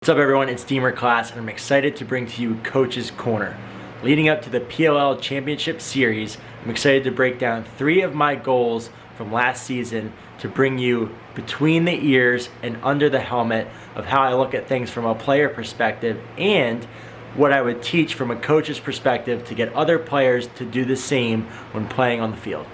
What's up everyone, it's Deemer class and I'm excited to bring to you Coach's Corner. Leading up to the PLL Championship Series, I'm excited to break down 3 of my goals from last season to bring you between the ears and under the helmet of how I look at things from a player perspective and what I would teach from a coach's perspective to get other players to do the same when playing on the field.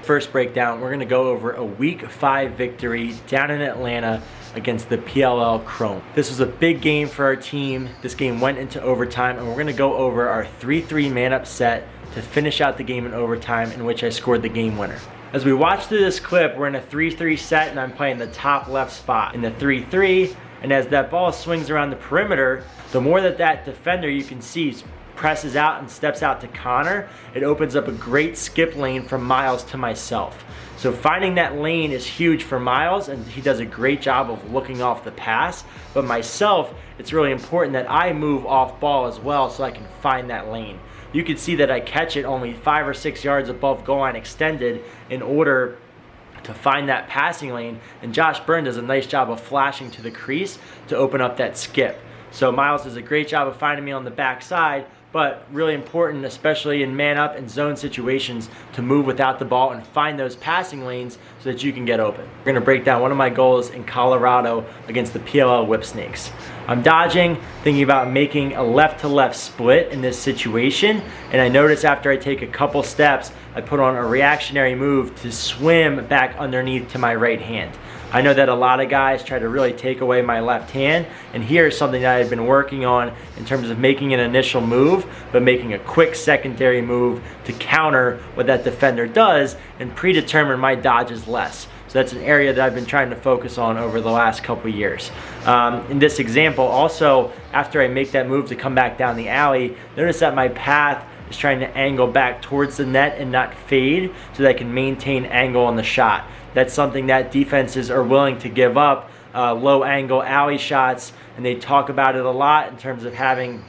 First breakdown, we're going to go over a Week 5 victory down in Atlanta against the PLL Chrome. This was a big game for our team. This game went into overtime and we're going to go over our 3-3 man-up set to finish out the game in overtime, in which I scored the game winner. As we watch through this clip, we're in a 3-3 set and I'm playing the top left spot in the 3-3, and as that ball swings around the perimeter, the more that defender you can see presses out and steps out to Connor, it opens up a great skip lane from Miles to myself. So finding that lane is huge for Miles, and he does a great job of looking off the pass. But myself, it's really important that I move off ball as well so I can find that lane. You can see that I catch it only 5 or 6 yards above goal line extended in order to find that passing lane, and Josh Byrne does a nice job of flashing to the crease to open up that skip. So Miles does a great job of finding me on the backside, but really important, especially in man-up and zone situations, to move without the ball and find those passing lanes so that you can get open. We're going to break down one of my goals in Colorado against the PLL Whip Snakes. I'm dodging, thinking about making a left-to-left split in this situation, and I notice after I take a couple steps, I put on a reactionary move to swim back underneath to my right hand. I know that a lot of guys try to really take away my left hand, and here's something that I've been working on in terms of making an initial move, but making a quick secondary move to counter what that defender does and predetermine my dodges less. So that's an area that I've been trying to focus on over the last couple years. In this example, also, after I make that move to come back down the alley, notice that my path is trying to angle back towards the net and not fade so that I can maintain angle on the shot. That's something that defenses are willing to give up, low angle alley shots, and they talk about it a lot in terms of having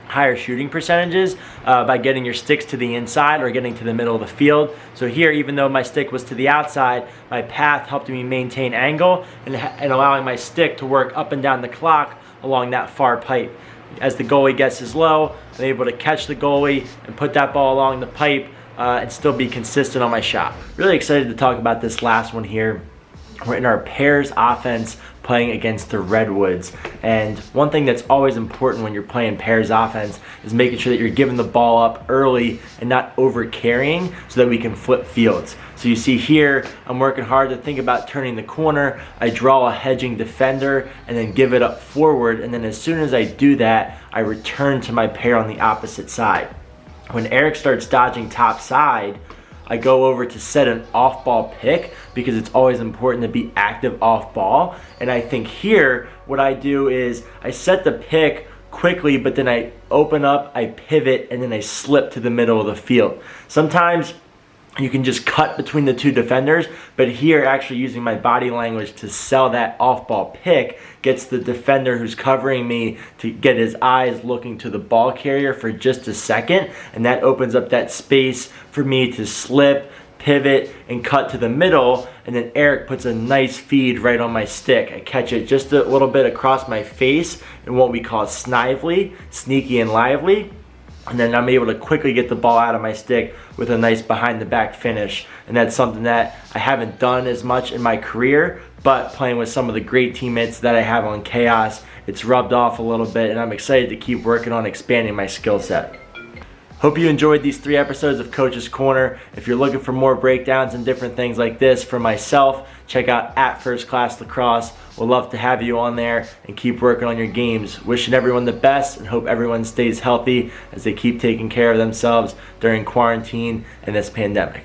higher shooting percentages by getting your sticks to the inside or getting to the middle of the field. So here, even though my stick was to the outside, my path helped me maintain angle and allowing my stick to work up and down the clock along that far pipe. As the goalie gets as low, I'm able to catch the goalie and put that ball along the pipe and still be consistent on my shot. Really excited to talk about this last one here. We're in our pairs offense playing against the Redwoods, and one thing that's always important when you're playing pairs offense is making sure that you're giving the ball up early and not over carrying so that we can flip fields. So you see here, I'm working hard to think about turning the corner. I draw a hedging defender and then give it up forward, and then as soon as I do that, I return to my pair on the opposite side. When Eric starts dodging top side, I go over to set an off-ball pick because it's always important to be active off-ball. And I think here, what I do is I set the pick quickly, but then I open up, I pivot, and then I slip to the middle of the field. Sometimes you can just cut between the two defenders, but here actually using my body language to sell that off-ball pick gets the defender who's covering me to get his eyes looking to the ball carrier for just a second, and that opens up that space for me to slip, pivot, and cut to the middle, and then Eric puts a nice feed right on my stick. I catch it just a little bit across my face in what we call snively, sneaky and lively. And then I'm able to quickly get the ball out of my stick with a nice behind the back finish. And that's something that I haven't done as much in my career, but playing with some of the great teammates that I have on Chaos, it's rubbed off a little bit, and I'm excited to keep working on expanding my skill set. Hope you enjoyed these 3 episodes of Coach's Corner. If you're looking for more breakdowns and different things like this for myself, check out @FirstClassLacrosse. We'll love to have you on there and keep working on your games. Wishing everyone the best and hope everyone stays healthy as they keep taking care of themselves during quarantine and this pandemic.